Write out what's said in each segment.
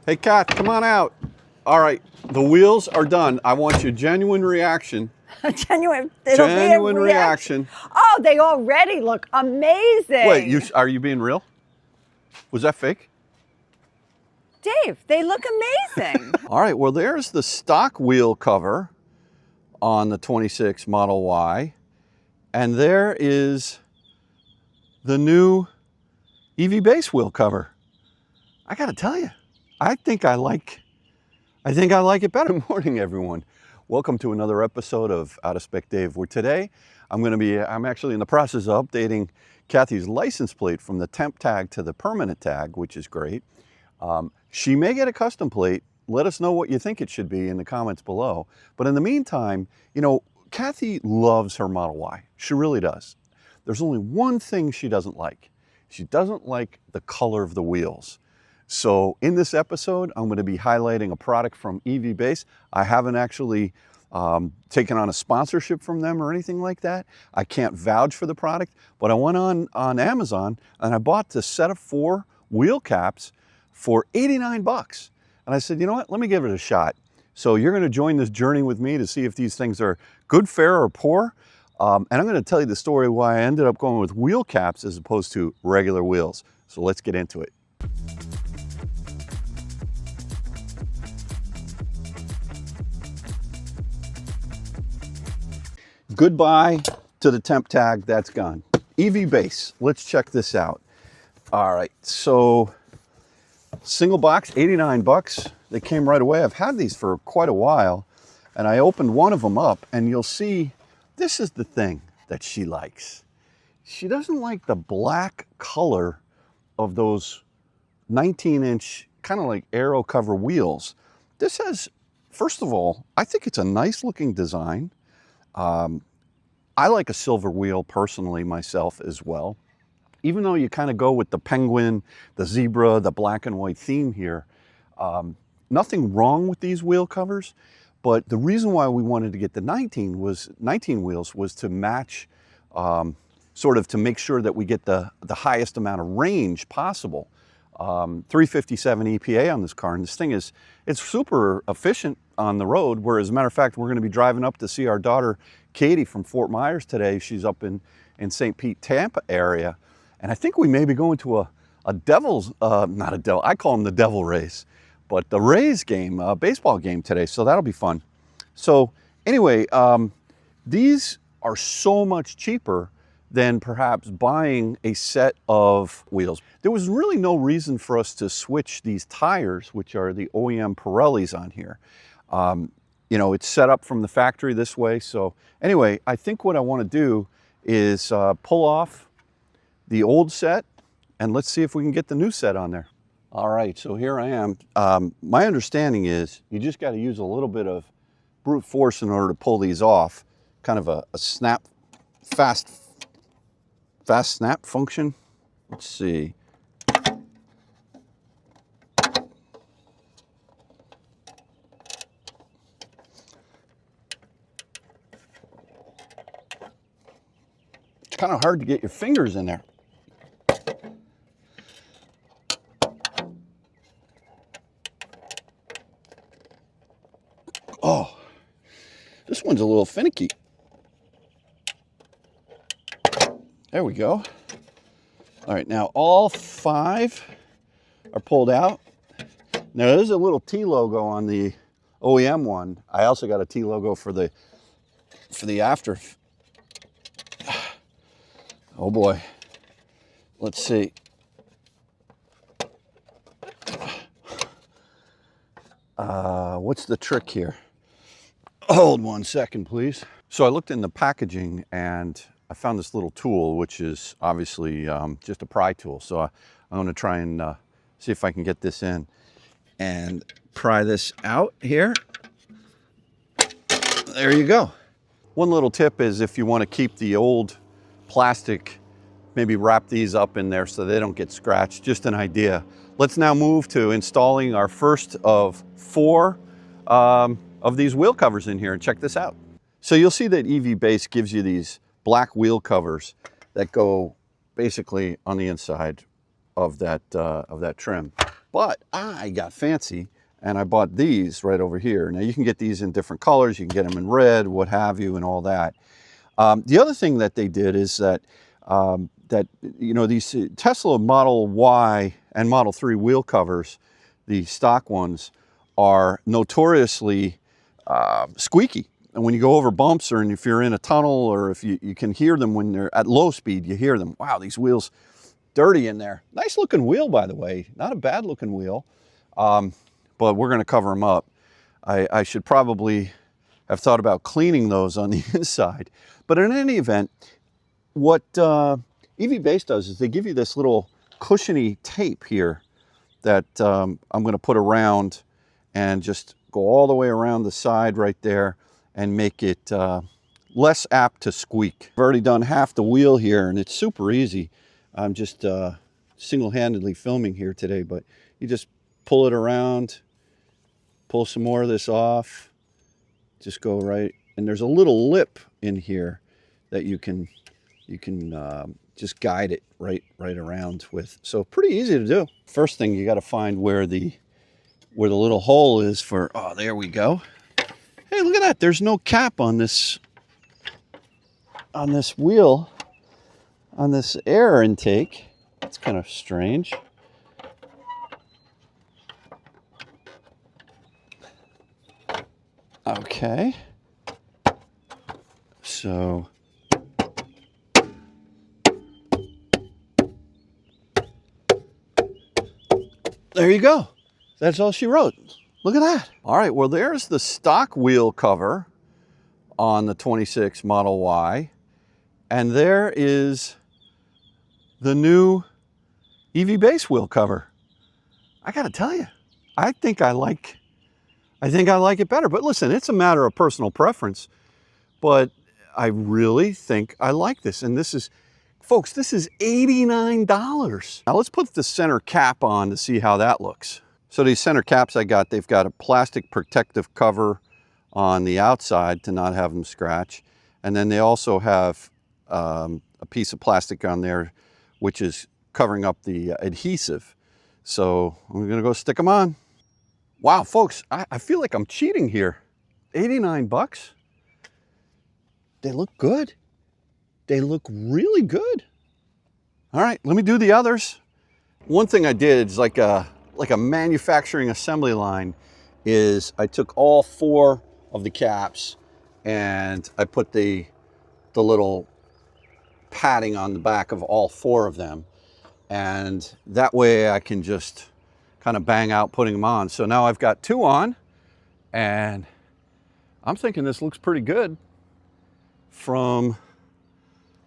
Hey, Kat, come on out. All right, the wheels are done. I want your genuine reaction. Genuine Reaction. Oh, they already look amazing. Wait, are you being real? Was that fake? Dave, they look amazing. All right, well, there's the stock wheel cover on the 26 Model Y. And there is the new EV base wheel cover. I gotta tell you, I think I like it better. Good morning, everyone. Welcome to another episode of Out of Spec Dave, where today I'm actually in the process of updating Kathy's license plate from the temp tag to the permanent tag, which is great. She may get a custom plate. Let us know what you think it should be in the comments below. But in the meantime, you know, Kathy loves her Model Y. She really does. There's only one thing she doesn't like. She doesn't like the color of the wheels. So in this episode, I'm going to be highlighting a product from EV Base. I haven't actually taken on a sponsorship from them or anything like that. I can't vouch for the product, but I went on Amazon and I bought the set of 4 wheel caps for 89 bucks. And I said, you know what, let me give it a shot. So you're going to join this journey with me to see if these things are good, fair, or poor. And I'm going to tell you the story why I ended up going with wheel caps as opposed to regular wheels. So let's get into it. Goodbye to the temp tag, that's gone. EV Base, let's check this out. All right, so single box, 89 bucks. They came right away. I've had these for quite a while, and I opened one of them up, and you'll see this is the thing that she likes. She doesn't like the black color of those 19-inch kind of like aero cover wheels. This has, first of all, I think it's a nice looking design. I like a silver wheel personally myself as well. Even though you kind of go with the penguin, the zebra, the black and white theme here, nothing wrong with these wheel covers. But the reason why we wanted to get the 19 wheels was to match, sort of to make sure that we get the highest amount of range possible. 357 EPA on this car, and this thing it's super efficient on the road, where as a matter of fact, we're going to be driving up to see our daughter Katie from Fort Myers today. She's up in St. Pete, Tampa area, and I think we may be going to a Devils, not a Devil, I call them the Devil Rays, but the Rays game, baseball game today, so that'll be fun. So anyway, these are so much cheaper than perhaps buying a set of wheels. There was really no reason for us to switch these tires, which are the OEM Pirellis on here. You know, it's set up from the factory this way. So anyway, I think what I want to do is pull off the old set and let's see if we can get the new set on there. All right, so here I am. My understanding is you just got to use a little bit of brute force in order to pull these off. Kind of a fast snap function. Let's see. It's kind of hard to get your fingers in there. Oh, this one's a little finicky. There we go. All right, now all 5 are pulled out. Now there's a little T logo on the OEM one. I also got a T logo for the after. Oh boy. Let's see. What's the trick here? Hold 1 second, please. So I looked in the packaging and I found this little tool, which is obviously just a pry tool. So I'm going to try and see if I can get this in and pry this out here. There you go. One little tip is if you want to keep the old plastic, maybe wrap these up in there so they don't get scratched. Just an idea. Let's now move to installing our first of 4 of these wheel covers in here, and check this out. So you'll see that EV Base gives you these black wheel covers that go basically on the inside of that trim. But I got fancy and I bought these right over here. Now you can get these in different colors. You can get them in red, what have you, and all that. The other thing that they did is that, these Tesla Model Y and Model 3 wheel covers, the stock ones, are notoriously squeaky. And when you go over bumps, or if you're in a tunnel, or if you can hear them when they're at low speed, you hear them. Wow, these wheels dirty in there. Nice looking wheel, by the way. Not a bad looking wheel, but we're going to cover them up. I should probably have thought about cleaning those on the inside. But in any event, what EV Base does is they give you this little cushiony tape here that I'm going to put around and just go all the way around the side right there and make it less apt to squeak. I've already done half the wheel here and it's super easy. I'm just single-handedly filming here today, but you just pull it around, pull some more of this off, just go right, and there's a little lip in here that you can just guide it right around with. So pretty easy to do. First thing, you got to find where the little hole is for. Oh, there we go. Hey, look at that. There's no cap on this wheel, on this air intake. That's kind of strange. Okay. So there you go. That's all she wrote. Look at that. All right, well, there's the stock wheel cover on the 26 Model Y. And there is the new EV Base wheel cover. I gotta tell you, I think I like it better. But listen, it's a matter of personal preference. But I really think I like this. And this is, folks, this is $89. Now let's put the center cap on to see how that looks. So these center caps I got, they've got a plastic protective cover on the outside to not have them scratch. And then they also have a piece of plastic on there which is covering up the adhesive. So I'm gonna go stick them on. Wow, folks, I feel like I'm cheating here. 89 bucks. They look good. They look really good. All right, let me do the others. One thing I did is like a manufacturing assembly line is I took all 4 of the caps and I put the little padding on the back of all 4 of them. And that way I can just kind of bang out putting them on. So now I've got 2 on and I'm thinking this looks pretty good from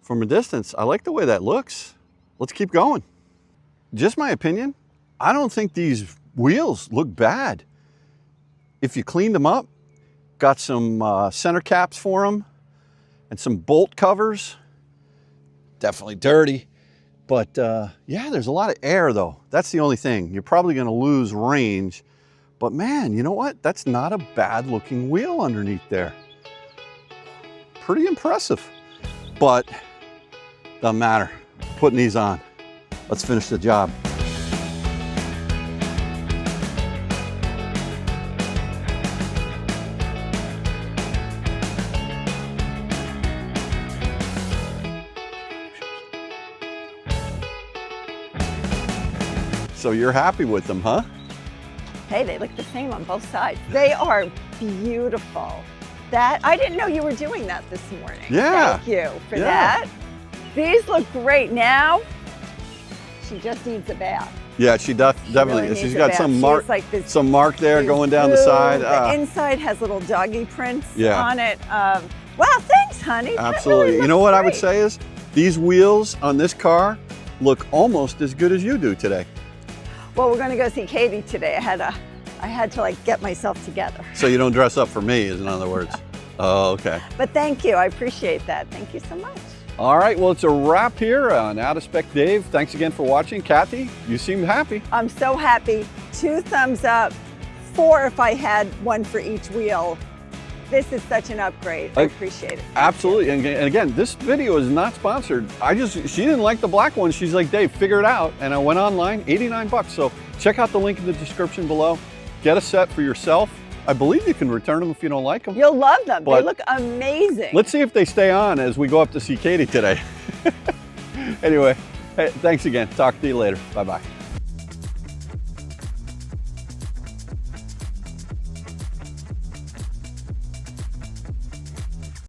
a distance. I like the way that looks. Let's keep going. Just my opinion. I don't think these wheels look bad. If you cleaned them up, got some center caps for them and some bolt covers. Definitely dirty, but yeah, there's a lot of air though. That's the only thing. You're probably gonna lose range, but man, you know what? That's not a bad looking wheel underneath there. Pretty impressive, but doesn't matter. Putting these on. Let's finish the job. So you're happy with them, huh? Hey, they look the same on both sides. They are beautiful. I didn't know you were doing that this morning. Yeah. Thank you for that. These look great. Now, she just needs a bath. Yeah, she definitely. Really She's got some mark, like some mark there going down the side. The inside has little doggy prints Yeah. on it. Wow, thanks, honey. That Absolutely. really You know looks what I would great. say is these wheels on this car look almost as good as you do today. Well, we're going to go see Katie today. I had to like get myself together. So you don't dress up for me, in other words. Oh, okay. But thank you. I appreciate that. Thank you so much. All right. Well, it's a wrap here on Out of Spec Dave. Thanks again for watching. Kathy, you seem happy. I'm so happy. 2 thumbs up, 4 if I had one for each wheel. This is such an upgrade. I appreciate it. Absolutely. And again, this video is not sponsored. She didn't like the black one. She's like, Dave, figure it out. And I went online, 89 bucks. So Check out the link in the description below. Get a set for yourself. I believe you can return them if you don't like them. You'll love them. They But look amazing. Let's see if they stay on as we go up to see Katie today. Anyway, hey, thanks again. Talk to you later. Bye-bye.